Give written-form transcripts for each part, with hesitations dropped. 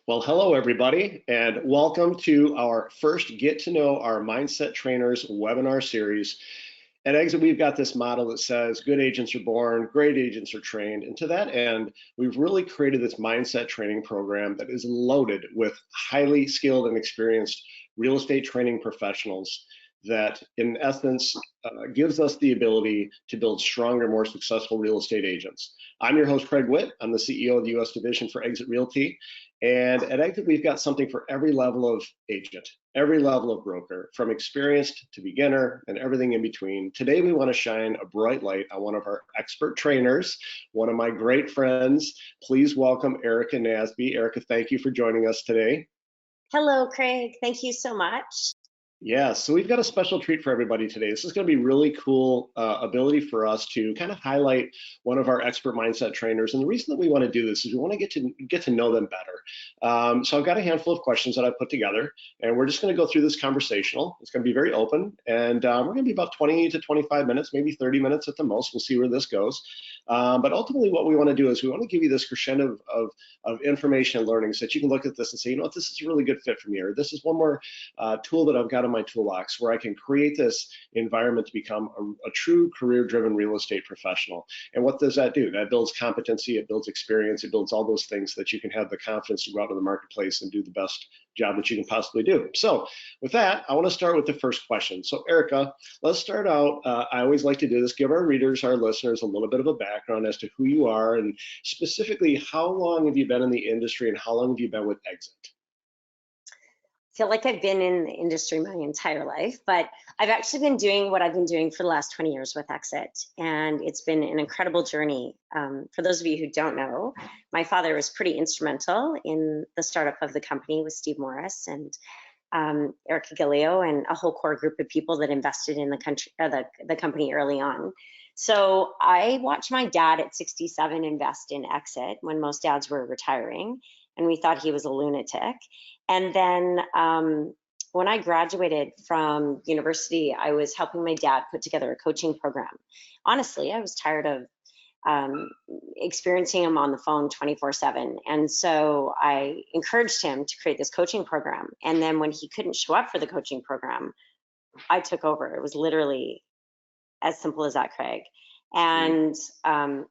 Well, hello everybody, and welcome to our first Get to Know Our Mindset Trainers webinar series. At Exit, we've got this model that says good agents are born, great agents are trained. And to that end, we've really created this mindset training program that is loaded with highly skilled and experienced real estate training professionals that in essence gives us the ability to build stronger, more successful real estate agents. I'm your host, Craig Witt. I'm the CEO of the US division for Exit Realty. And at Exit, we've got something for every level of agent, every level of broker, from experienced to beginner and everything in between. Today, we want to shine a bright light on one of our expert trainers, one of my great friends. Please welcome Erica Nasby. Erica, thank you for joining us today. Hello, Craig. Thank you so much. Yeah, so we've got a special treat for everybody today. This is going to be really cool ability for us to kind of highlight one of our expert mindset trainers. And the reason that we want to do this is we want to get to know them better. So I've got a handful of questions that I put together, and we're just going to go through this conversational. It's going to be very open, and we're going to be about 20 to 25 minutes, maybe 30 minutes at the most. We'll see where this goes. But ultimately, what we want to do is we want to give you this crescendo of information and learning so that you can look at this and say, you know what, this is a really good fit for me, or this is one more tool that I've got in my toolbox where I can create this environment to become a true career-driven real estate professional. And what does that do? That builds competency, it builds experience, it builds all those things that you can have the confidence to go out to the marketplace and do the best job that you can possibly do. So with that, I want to start with the first question. So Erica, let's start out. I always like to do this, give our readers, our listeners, a little bit of a background as to who you are and specifically how long have you been in the industry and how long have you been with Exit? I feel like I've been in the industry my entire life, but I've actually been doing what I've been doing for the last 20 years with Exit, and it's been an incredible journey. For those of you who don't know, my father was pretty instrumental in the startup of the company with Steve Morris and Eric Gillio and a whole core group of people that invested in the company early on. So I watched my dad at 67 invest in Exit when most dads were retiring, and we thought he was a lunatic. And then when I graduated from university, I was helping my dad put together a coaching program. Honestly, I was tired of experiencing him on the phone 24/7. And so I encouraged him to create this coaching program. And then when he couldn't show up for the coaching program, I took over. It was literally as simple as that, Craig. And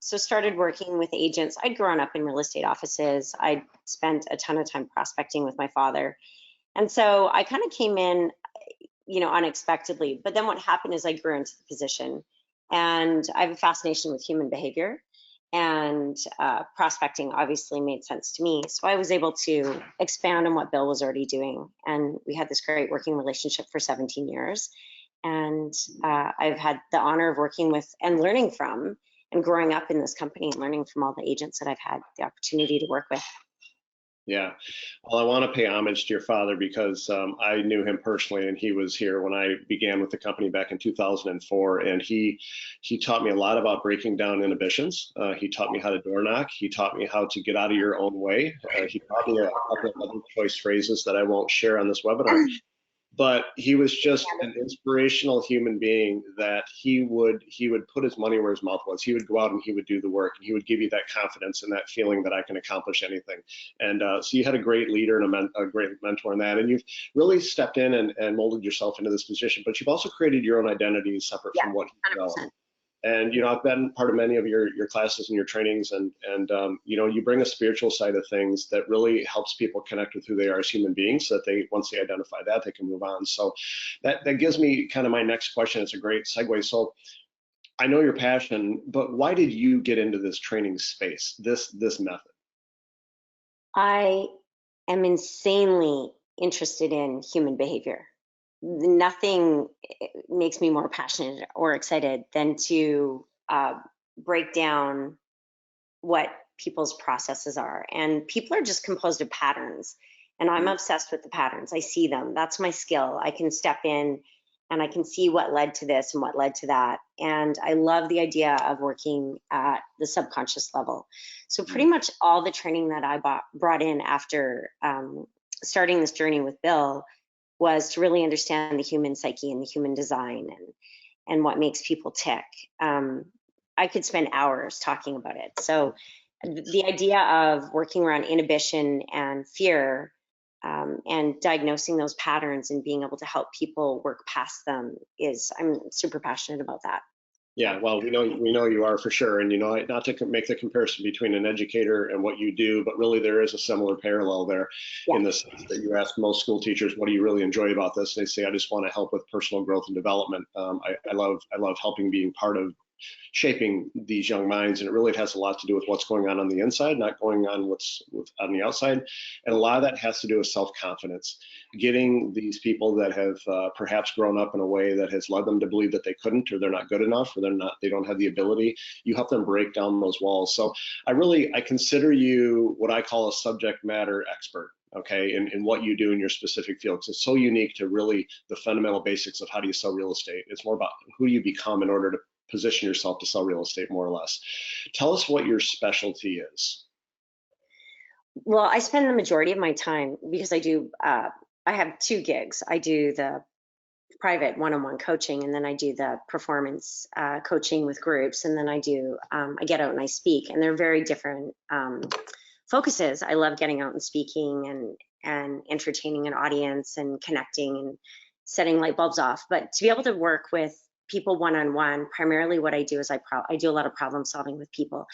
so started working with agents. I'd grown up in real estate offices. I'd spent a ton of time prospecting with my father. And so I kind of came in, unexpectedly. But then what happened is I grew into the position. And I have a fascination with human behavior. And prospecting obviously made sense to me. So I was able to expand on what Bill was already doing. And we had this great working relationship for 17 years. And I've had the honor of working with and learning from and growing up in this company and learning from all the agents that I've had the opportunity to work with. Yeah, well, I want to pay homage to your father because I knew him personally, and he was here when I began with the company back in 2004. And he taught me a lot about breaking down inhibitions. He taught me how to door knock. He taught me how to get out of your own way. He taught me a couple of other choice phrases that I won't share on this webinar. But he was just an inspirational human being that he would put his money where his mouth was. He would go out and he would do the work, and he would give you that confidence and that feeling that I can accomplish anything. And so you had a great leader and a great mentor in that, and you've really stepped in and molded yourself into this position. But you've also created your own identity separate from what he developed. And I've been part of many of your classes and your trainings, and you bring a spiritual side of things that really helps people connect with who they are as human beings, so that once they identify that, they can move on. So that gives me kind of my next question. It's a great segue. So I know your passion, but why did you get into this training space, this method? I am insanely interested in human behavior. Nothing makes me more passionate or excited than to break down what people's processes are. And people are just composed of patterns. And I'm obsessed with the patterns. I see them. That's my skill. I can step in and I can see what led to this and what led to that. And I love the idea of working at the subconscious level. So pretty much all the training that I brought in after starting this journey with Bill was to really understand the human psyche and the human design and what makes people tick. I could spend hours talking about it. So the idea of working around inhibition and fear, and diagnosing those patterns and being able to help people work past them I'm super passionate about that. Yeah, well, we know you are for sure, and not to make the comparison between an educator and what you do, but really there is a similar parallel there, Yeah. in the sense that you ask most school teachers, "What do you really enjoy about this?" And they say, "I just want to help with personal growth and development. I love helping, being part of shaping these young minds, and it really has a lot to do with what's going on the inside, not going on what's on the outside, and a lot of that has to do with self-confidence, getting these people that have perhaps grown up in a way that has led them to believe that they couldn't, or they're not good enough, or they don't have the ability. You help them break down those walls. So I consider you what I call a subject matter expert, okay, in what you do in your specific field, because it's so unique to really the fundamental basics of how do you sell real estate. It's more about who you become in order to position yourself to sell real estate, more or less. Tell us what your specialty is. Well, I spend the majority of my time, because I have two gigs. I do the private one-on-one coaching, and then I do the performance coaching with groups, and then I get out and I speak, and they're very different focuses. I love getting out and speaking and entertaining an audience and connecting and setting light bulbs off. But to be able to work with people one-on-one, primarily what I do is I do a lot of problem solving with people,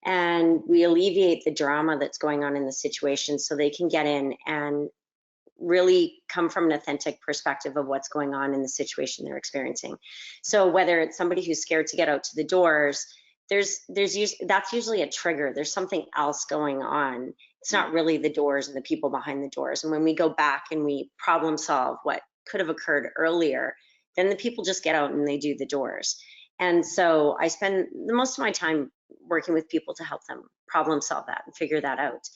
and we alleviate the drama that's going on in the situation so they can get in and really come from an authentic perspective of what's going on in the situation they're experiencing. So whether it's somebody who's scared to get out to the doors, that's usually a trigger. There's something else going on. It's not really the doors and the people behind the doors. And when we go back and we problem solve what could have occurred earlier, then the people just get out and they do the doors. And so I spend the most of my time working with people to help them problem solve that and figure that out,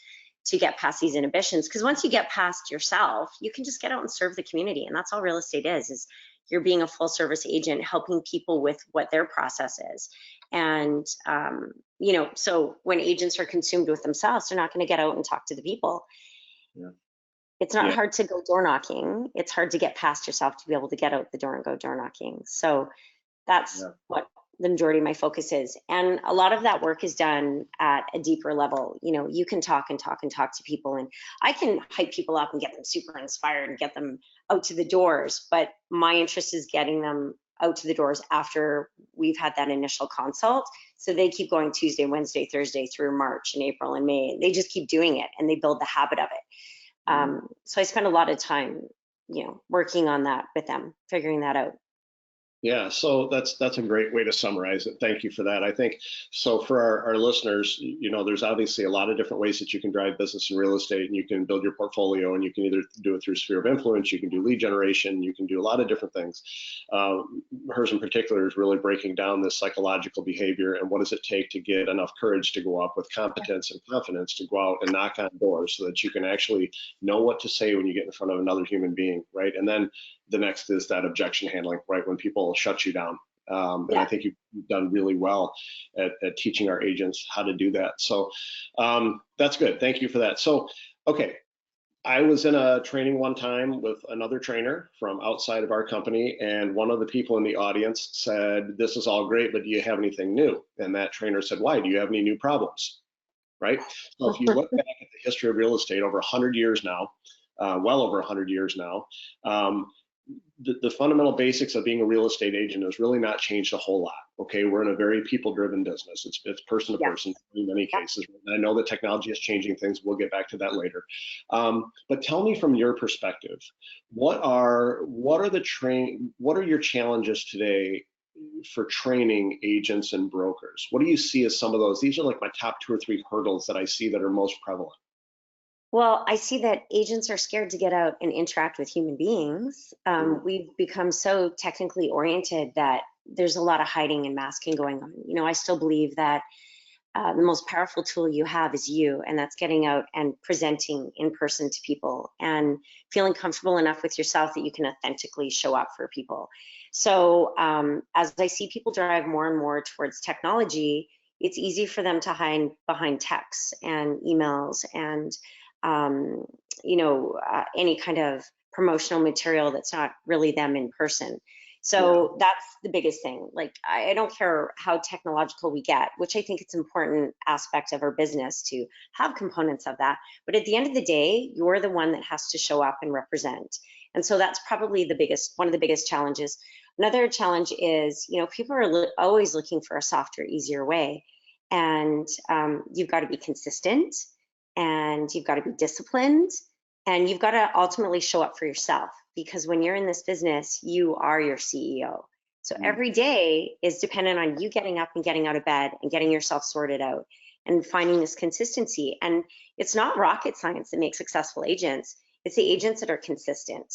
to get past these inhibitions. Because once you get past yourself, you can just get out and serve the community. And that's all real estate is you're being a full service agent, helping people with what their process is. And, so when agents are consumed with themselves, they're not going to get out and talk to the people. Yeah. It's not hard to go door knocking. It's hard to get past yourself to be able to get out the door and go door knocking. So that's what the majority of my focus is. And a lot of that work is done at a deeper level. You can talk and talk and talk to people, and I can hype people up and get them super inspired and get them out to the doors. But my interest is getting them out to the doors after we've had that initial consult. So they keep going Tuesday, Wednesday, Thursday through March and April and May. They just keep doing it, and they build the habit of it. So I spend a lot of time, working on that with them, figuring that out. Yeah, so that's a great way to summarize it. Thank you for that. I think so for our listeners, there's obviously a lot of different ways that you can drive business in real estate, and you can build your portfolio, and you can either do it through sphere of influence, you can do lead generation, you can do a lot of different things. Hers in particular is really breaking down this psychological behavior and what does it take to get enough courage to go up with competence and confidence to go out and knock on doors so that you can actually know what to say when you get in front of another human being, right? And then the next is that objection handling, right? When people shut you down. And I think you've done really well at teaching our agents how to do that. So that's good. Thank you for that. So, okay. I was in a training one time with another trainer from outside of our company, and one of the people in the audience said, "This is all great, but do you have anything new?" And that trainer said, "Why? Do you have any new problems?" Right? So if you look back at the history of real estate over 100 years now, well over 100 years now, the fundamental basics of being a real estate agent has really not changed a whole lot. Okay, we're in a very people-driven business. It's person to person in many cases. And I know that technology is changing things. We'll get back to that later. But tell me from your perspective, what are your challenges today for training agents and brokers? What do you see as some of those? These are like my top 2 or 3 hurdles that I see that are most prevalent. Well, I see that agents are scared to get out and interact with human beings. We've become so technically oriented that there's a lot of hiding and masking going on. I still believe that the most powerful tool you have is you, and that's getting out and presenting in person to people and feeling comfortable enough with yourself that you can authentically show up for people. So as I see people drive more and more towards technology, it's easy for them to hide behind texts and emails and any kind of promotional material that's not really them in person. So that's the biggest thing. Like, I don't care how technological we get, which I think it's an important aspect of our business to have components of that. But at the end of the day, you're the one that has to show up and represent. And so that's probably one of the biggest challenges. Another challenge is, people are always looking for a softer, easier way. And you've got to be consistent, and you've got to be disciplined, and you've got to ultimately show up for yourself, because when you're in this business, you are your CEO. So every day is dependent on you getting up and getting out of bed and getting yourself sorted out and finding this consistency. And it's not rocket science that makes successful agents. It's the agents that are consistent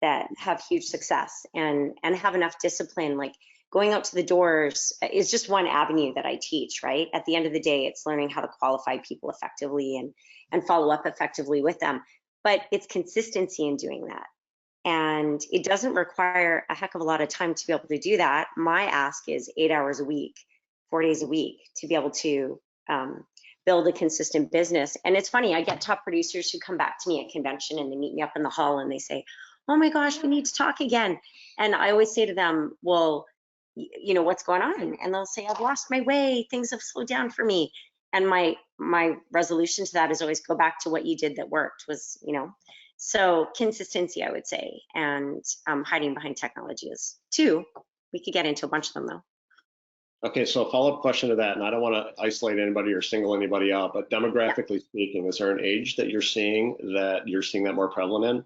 that have huge success and have enough discipline. Like, going out to the doors is just one avenue that I teach, right? At the end of the day, it's learning how to qualify people effectively and follow up effectively with them. But it's consistency in doing that. And it doesn't require a heck of a lot of time to be able to do that. My ask is 8 hours a week, 4 days a week, to be able to build a consistent business. And it's funny, I get top producers who come back to me at convention and they meet me up in the hall and they say, oh my gosh, we need to talk again. And I always say to them, well, what's going on? And they'll say, I've lost my way. Things have slowed down for me. And my resolution to that is always go back to what you did that worked so consistency, I would say, and hiding behind technology is two. We could get into a bunch of them though. Okay, so a follow-up question to that, and I don't want to isolate anybody or single anybody out, but demographically speaking, is there an age that you're seeing that more prevalent in?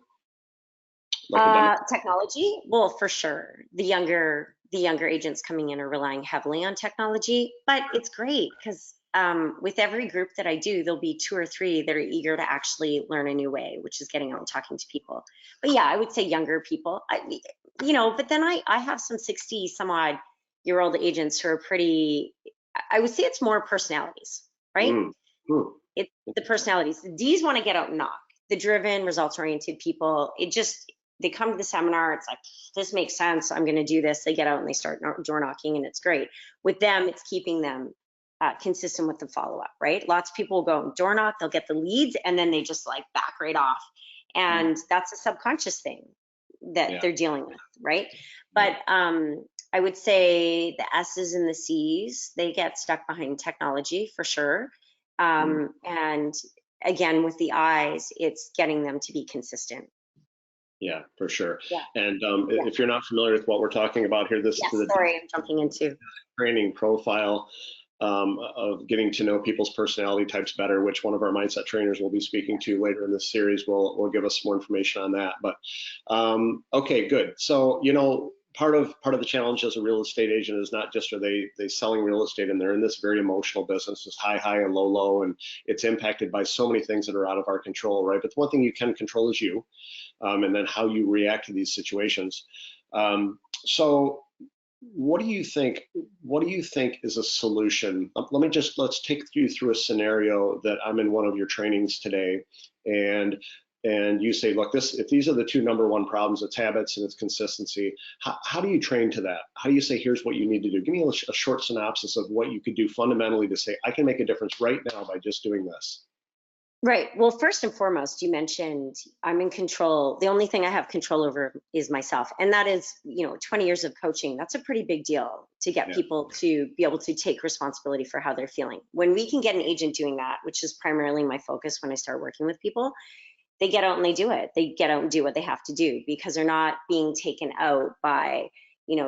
Technology? Well, for sure. The younger agents coming in are relying heavily on technology, but it's great because with every group that I do, there'll be 2 or 3 that are eager to actually learn a new way, which is getting out and talking to people. But yeah, I would say younger people. But then I have some 60 some odd year old agents who are pretty. I would say it's more personalities, right? It's the personalities. The D's want to get out and knock. The driven, results oriented people. They come to the seminar, it's like, this makes sense, I'm going to do this. They get out and they start door knocking, and it's great. With them, it's keeping them consistent with the follow-up, right? Lots of people will go door knock, they'll get the leads, and then they just like back right off. And that's a subconscious thing that they're dealing with, right? But I would say the S's and the C's, they get stuck behind technology for sure. And again, with the I's, it's getting them to be consistent. Yeah, for sure. Yeah. And if you're not familiar with what we're talking about here, this is the I'm jumping into training profile of getting to know people's personality types better, which one of our mindset trainers will be speaking to later in this series. Will give us more information on that. But okay, good. So part of the challenge as a real estate agent is not just are they selling real estate, and they're in this very emotional business, this high and low, and it's impacted by so many things that are out of our control, right? But the one thing you can control is you. And then how you react to these situations. So what do you think is a solution? Let's take you through a scenario that I'm in one of your trainings today, and you say, look, if these are the 2 number 1 problems, it's habits and it's consistency. How do you train to that? How do you say, here's what you need to do? Give me a short synopsis of what you could do fundamentally to say, I can make a difference right now by just doing this. Right. Well, first and foremost, you mentioned I'm in control. The only thing I have control over is myself. And that is, 20 years of coaching. That's a pretty big deal to get people to be able to take responsibility for how they're feeling. When we can get an agent doing that, which is primarily my focus when I start working with people, they get out and they do it. They get out and do what they have to do because they're not being taken out by,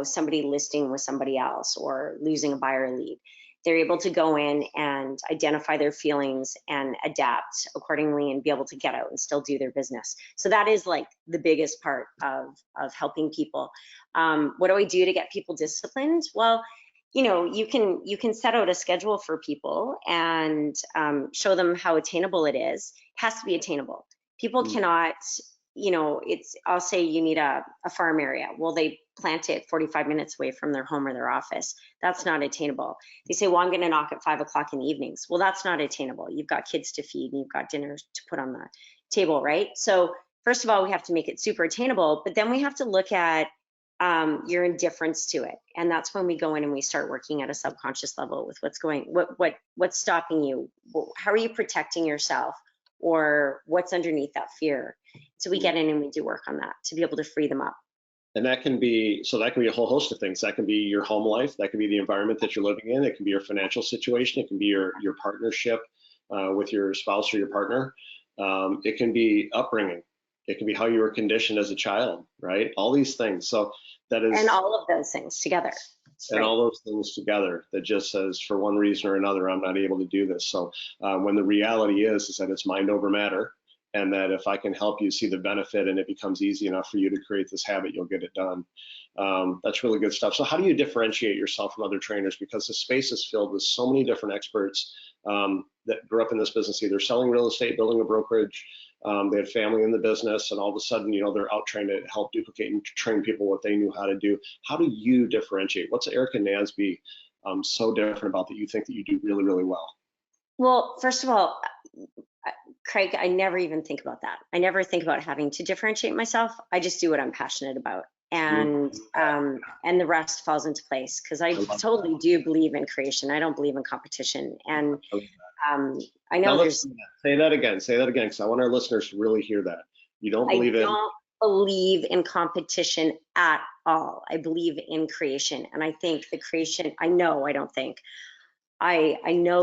somebody listing with somebody else or losing a buyer lead. They're able to go in and identify their feelings and adapt accordingly and be able to get out and still do their business. So that is like the biggest part of helping people. What do I do to get people disciplined? Well, you can set out a schedule for people and show them how attainable it is. It has to be attainable. People cannot, I'll say you need a farm area. Well, they plant it 45 minutes away from their home or their office. That's not attainable. They say, well, I'm going to knock at 5 o'clock in the evenings. Well, that's not attainable. You've got kids to feed and you've got dinner to put on the table, right? So first of all, we have to make it super attainable, but then we have to look at your indifference to it. And that's when we go in and we start working at a subconscious level with what's stopping you? How are you protecting yourself? Or what's underneath that fear? So we get in and we do work on that to be able to free them up. And that can be, so that can be a whole host of things. That can be your home life. That can be the environment that you're living in. It can be your financial situation. It can be your partnership with your spouse or your partner. It can be upbringing. It can be how you were conditioned as a child, right? All these things. So that is, And all of those things together. and all those things together that just says, for one reason or another, I'm not able to do this. So when the reality is that it's mind over matter, and that if I can help you see the benefit and it becomes easy enough for you to create this habit, you'll get it done. That's really good stuff. So how do you differentiate yourself from other trainers? Because the space is filled with so many different experts that grew up in this business, either selling real estate, building a brokerage, they had family in the business, and all of a sudden, they're out trying to help duplicate and train people what they knew how to do. How do you differentiate? What's Erica Nasby so different about that you think that you do really, really well? Well, first of all, Craig, I never even think about that. I never think about having to differentiate myself. I just do what I'm passionate about, and the rest falls into place, because I totally do believe in creation. I don't believe in competition, and I know there's. Say that again, because I want our listeners to really hear that. You don't believe in. I don't believe in competition at all. I believe in creation, and I think the creation. I know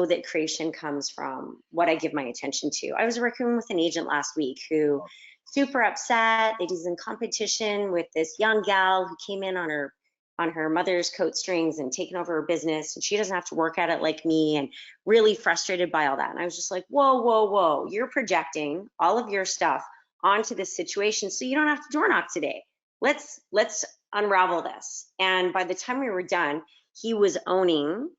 that creation comes from what I give my attention to. I was working with an agent last week who super upset that he's in competition with this young gal who came in on her mother's coat strings and taken over her business, and she doesn't have to work at it like me, and really frustrated by all that. And I was just like, whoa, whoa, whoa, you're projecting all of your stuff onto this situation so you don't have to door knock today. Let's unravel this. And by the time we were done, he was owning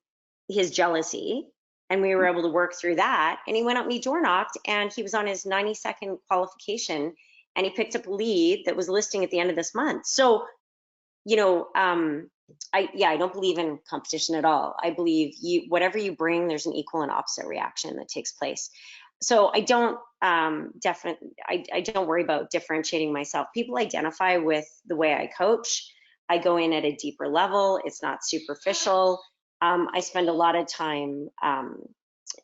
his jealousy, and we were able to work through that. And he went out and he door knocked, and he was on his 90-second qualification, and he picked up a lead that was listing at the end of this month. So, I don't believe in competition at all. I believe whatever you bring, there's an equal and opposite reaction that takes place. So I don't I don't worry about differentiating myself. People identify with the way I coach. I go in at a deeper level. It's not superficial. I spend a lot of time,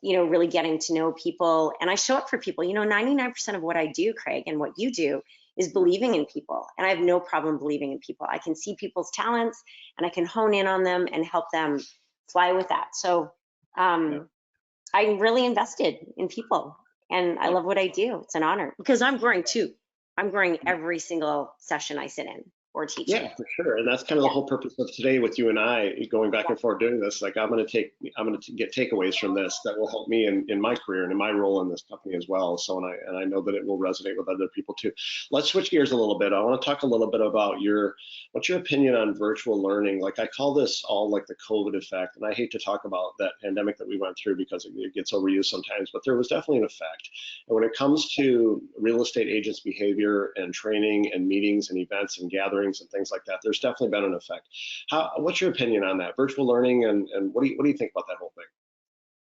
really getting to know people, and I show up for people. 99% of what I do, Craig, and what you do is believing in people, and I have no problem believing in people. I can see people's talents, and I can hone in on them and help them fly with that. So I'm really invested in people, and I love what I do. It's an honor, because I'm growing too. I'm growing every single session I sit in or teach. Yeah, for sure. And that's kind of the whole purpose of today with you and I going back and forth doing this. Like I'm going to get takeaways from this that will help me in my career and in my role in this company as well. So, and I know that it will resonate with other people too. Let's switch gears a little bit. I want to talk a little bit about what's your opinion on virtual learning? Like I call this all like the COVID effect. And I hate to talk about that pandemic that we went through because it gets overused sometimes, but there was definitely an effect. And when it comes to real estate agents' behavior and training and meetings and events and gatherings and things like that, there's definitely been an effect. What's your opinion on that? Virtual learning, and what do you think about that whole thing?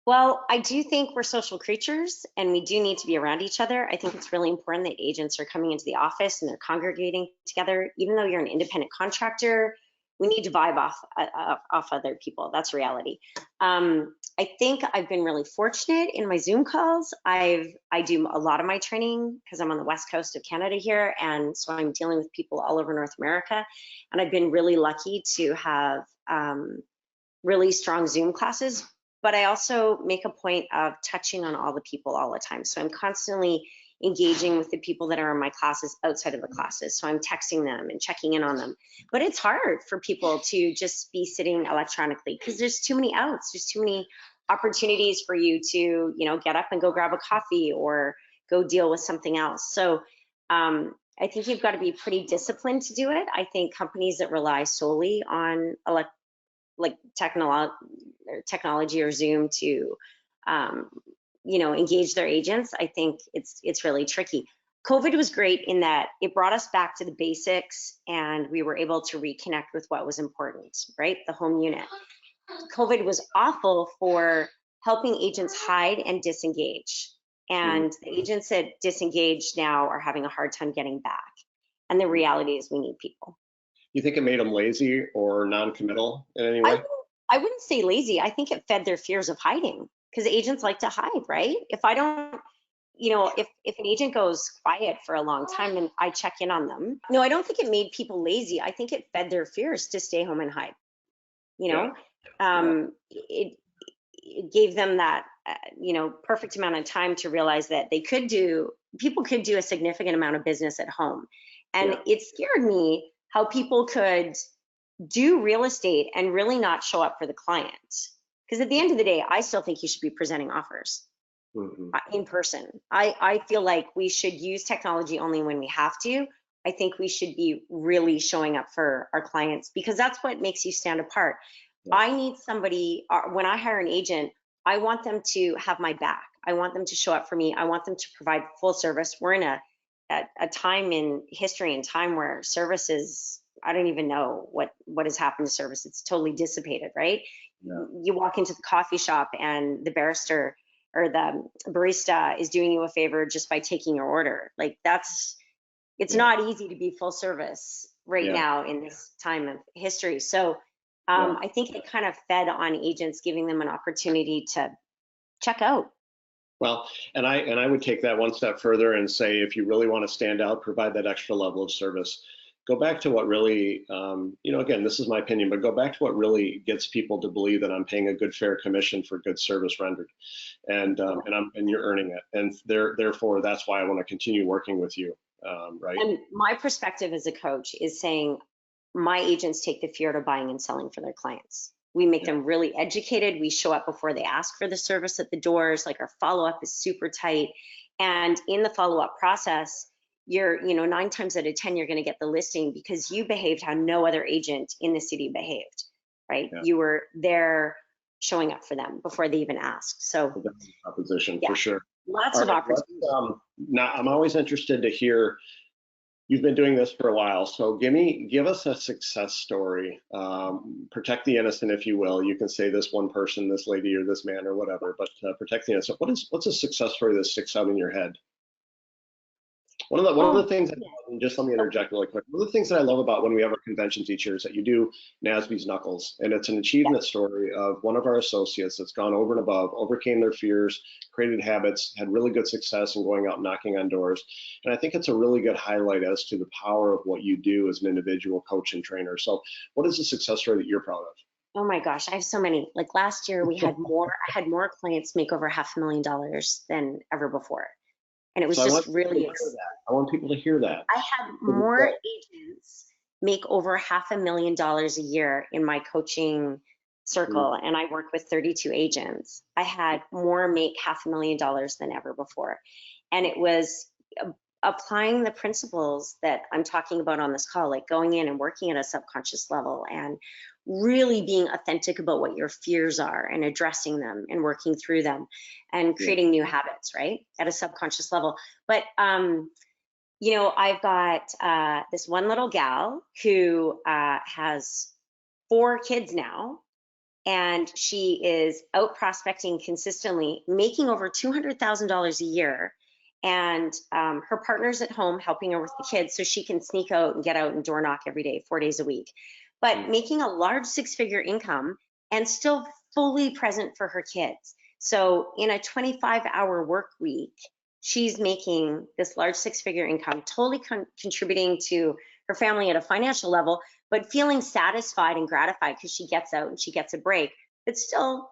Well, I do think we're social creatures, and we do need to be around each other. I think it's really important that agents are coming into the office and they're congregating together. Even though you're an independent contractor, we need to vibe off other people. That's reality. I think I've been really fortunate in my Zoom calls. I do a lot of my training because I'm on the west coast of Canada here, and so I'm dealing with people all over North America. And I've been really lucky to have really strong Zoom classes. But I also make a point of touching on all the people all the time. So I'm constantly engaging with the people that are in my classes outside of the classes. So I'm texting them and checking in on them. But it's hard for people to just be sitting electronically because there's too many outs. There's too many opportunities for you to, get up and go grab a coffee or go deal with something else. So I think you've got to be pretty disciplined to do it. I think companies that rely solely on technology or Zoom to engage their agents, I think it's really tricky. COVID was great in that it brought us back to the basics, and we were able to reconnect with what was important, right? The home unit. COVID was awful for helping agents hide and disengage. And the agents that disengage now are having a hard time getting back. And the reality is we need people. You think it made them lazy or non-committal in any way? I wouldn't say lazy. I think it fed their fears of hiding, because agents like to hide, right? If I don't if an agent goes quiet for a long time and I check in on them, no, I don't think it made people lazy. I think it fed their fears to stay home and hide. Yeah. Yeah. It gave them that, perfect amount of time to realize that people could do a significant amount of business at home. And Yeah. it scared me how people could do real estate and really not show up for the client. Because at the end of the day, I still think you should be presenting offers Mhm. in person. I feel like we should use technology only when we have to. I think we should be really showing up for our clients because that's what makes you stand apart. Yeah. I need somebody, when I hire an agent, I want them to have my back. I want them to show up for me. I want them to provide full service. We're in a time in history and time where service is, I don't even know what has happened to service. It's totally dissipated, right? Yeah. You walk into the coffee shop and the barrister or the barista is doing you a favor just by taking your order. Like it's Yeah. not easy to be full service right Yeah. now in this time of history. So Yeah. I think it kind of fed on agents, giving them an opportunity to check out. Well, and I would take that one step further and say, if you really want to stand out, provide that extra level of service. Go back to what really, again, this is my opinion, but go back to what really gets people to believe that I'm paying a good, fair commission for good service rendered, and you're earning it, and therefore that's why I want to continue working with you, right? And my perspective as a coach is saying my agents take the fear to buying and selling for their clients. We make Yeah. them really educated. We show up before they ask for the service at the doors. Like our follow up is super tight. And in the follow up process, you're, 9 times out of 10, you're going to get the listing because you behaved how no other agent in the city behaved, right? Yeah. You were there showing up for them before they even asked. So, Proposition yeah, for sure. lots All of right, opportunities. now I'm always interested to hear. You've been doing this for a while, so give us a success story. Protect the innocent, if you will. You can say this one person, this lady, or this man, or whatever, but protect the innocent. What's a success story that sticks out in your head? One of the things, Yeah. just let me interject really quick. One of the things that I love about when we have our conventions each year is that you do Nasby's Knuckles, and it's an achievement story of one of our associates that's gone over and above, overcame their fears, created habits, had really good success in going out and knocking on doors. And I think it's a really good highlight as to the power of what you do as an individual coach and trainer. So what is the success story that you're proud of? Oh my gosh, I have so many. Like last year, I had more clients make over $500,000 than ever before. And it was So I want just people to really, hear that. I want people to hear that. I had more agents make over $500,000 a year in my coaching circle, and I work with 32 agents. I had more make $500,000 than ever before. And it was applying the principles that I'm talking about on this call, like going in and working at a subconscious level and really being authentic about what your fears are and addressing them and working through them and creating new habits, right? At a subconscious level. But, I've got this one little gal who has 4 kids now, and she is out prospecting consistently, making over $200,000 a year. And her partner's at home helping her with the kids so she can sneak out and get out and door knock every day, 4 days a week. But making a large 6-figure income and still fully present for her kids. So in a 25-hour work week, she's making this large 6-figure income, totally contributing to her family at a financial level, but feeling satisfied and gratified because she gets out and she gets a break, but still,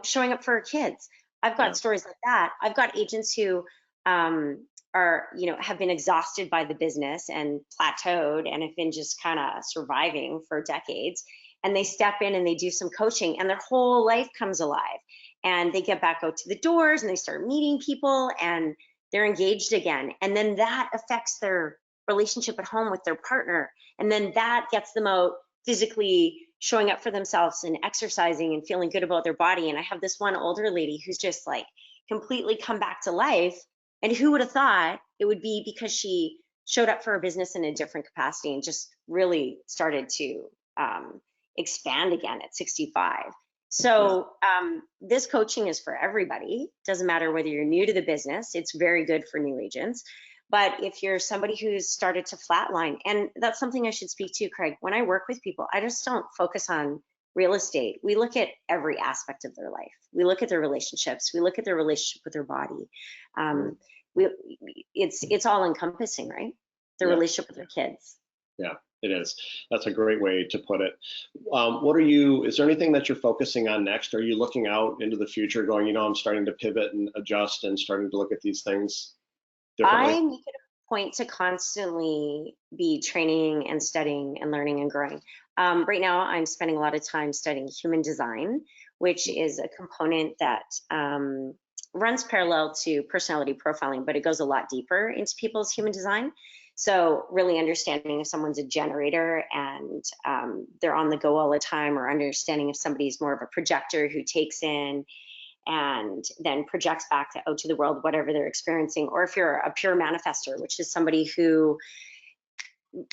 showing up for her kids. I've got stories like that. I've got agents who have been exhausted by the business and plateaued and have been just kind of surviving for decades. And they step in and they do some coaching and their whole life comes alive. And they get back out to the doors and they start meeting people and they're engaged again. And then that affects their relationship at home with their partner. And then that gets them out physically showing up for themselves and exercising and feeling good about their body. And I have this one older lady who's just like completely come back to life. And who would have thought it would be because she showed up for her business in a different capacity and just really started to expand again at 65. So this coaching is for everybody. Doesn't matter whether you're new to the business. It's very good for new agents. But if you're somebody who's started to flatline, and that's something I should speak to, Craig, when I work with people, I just don't focus on real estate, we look at every aspect of their life. We look at their relationships. We look at their relationship with their body. We, it's all encompassing, right? Their Yeah. relationship with their kids. Yeah, it is. That's a great way to put it. Is there anything that you're focusing on next? Are you looking out into the future going, I'm starting to pivot and adjust and starting to look at these things differently? I make it a point to constantly be training and studying and learning and growing. Right now, I'm spending a lot of time studying human design, which is a component that runs parallel to personality profiling, but it goes a lot deeper into people's human design. So really understanding if someone's a generator and they're on the go all the time, or understanding if somebody's more of a projector who takes in and then projects back out to the world whatever they're experiencing, or if you're a pure manifester, which is somebody who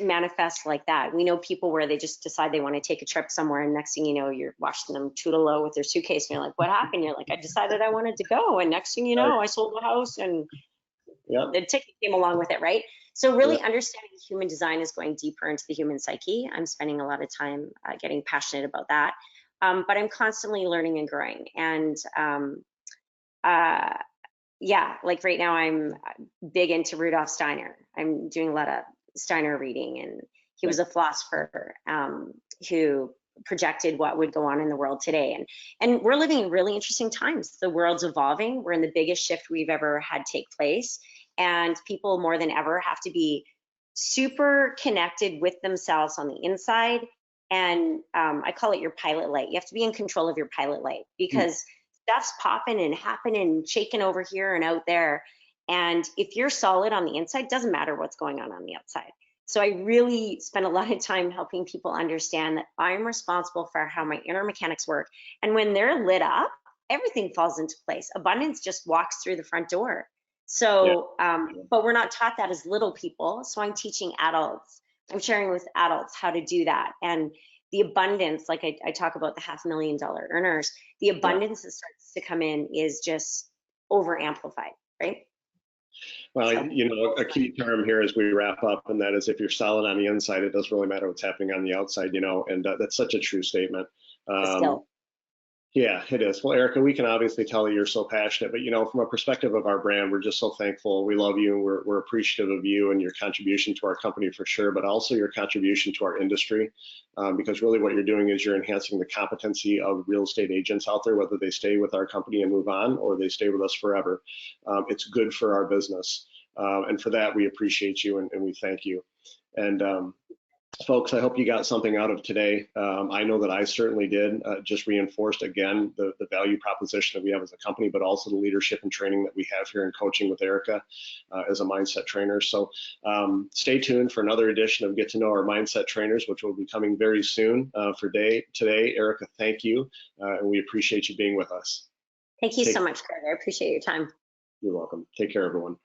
manifests like that. We know people where they just decide they want to take a trip somewhere, and next thing you know, you're watching them toodle-o with their suitcase, and you're like, what happened? You're like, I decided I wanted to go, and next thing you know, I sold the house, and the ticket came along with it, right? So really understanding human design is going deeper into the human psyche. I'm spending a lot of time getting passionate about that. But I'm constantly learning and growing. And like right now I'm big into Rudolf Steiner. I'm doing a lot of Steiner reading, and he was a philosopher who projected what would go on in the world today. And we're living in really interesting times. The world's evolving. We're in the biggest shift we've ever had take place. And people more than ever have to be super connected with themselves on the inside. And I call it your pilot light. You have to be in control of your pilot light, because stuff's popping and happening and shaking over here and out there. And if you're solid on the inside, it doesn't matter what's going on the outside. So I really spend a lot of time helping people understand that I'm responsible for how my inner mechanics work. And when they're lit up, everything falls into place. Abundance just walks through the front door. So, but we're not taught that as little people. So I'm teaching adults. I'm sharing with adults how to do that. And the abundance, like I talk about the $500,000 earners, the abundance that starts to come in is just over amplified, right? Well, a key term here as we wrap up, and that is, if you're solid on the inside, it doesn't really matter what's happening on the outside, and that's such a true statement. Yeah, it is. Well, Erica, we can obviously tell that you're so passionate, but from a perspective of our brand, we're just so thankful. We love you. We're appreciative of you and your contribution to our company for sure, but also your contribution to our industry, because really what you're doing is you're enhancing the competency of real estate agents out there, whether they stay with our company and move on, or they stay with us forever. It's good for our business, and for that we appreciate you and we thank you. And folks, I hope you got something out of today. I know that I certainly did. Just reinforced again the value proposition that we have as a company, but also the leadership and training that we have here in coaching with Erica as a mindset trainer. So stay tuned for another edition of Get to Know Our Mindset Trainers, which will be coming very soon. For today, Erica, thank you, and we appreciate you being with us. Thank you so much, Greg. I appreciate your time. You're welcome. Take care, everyone.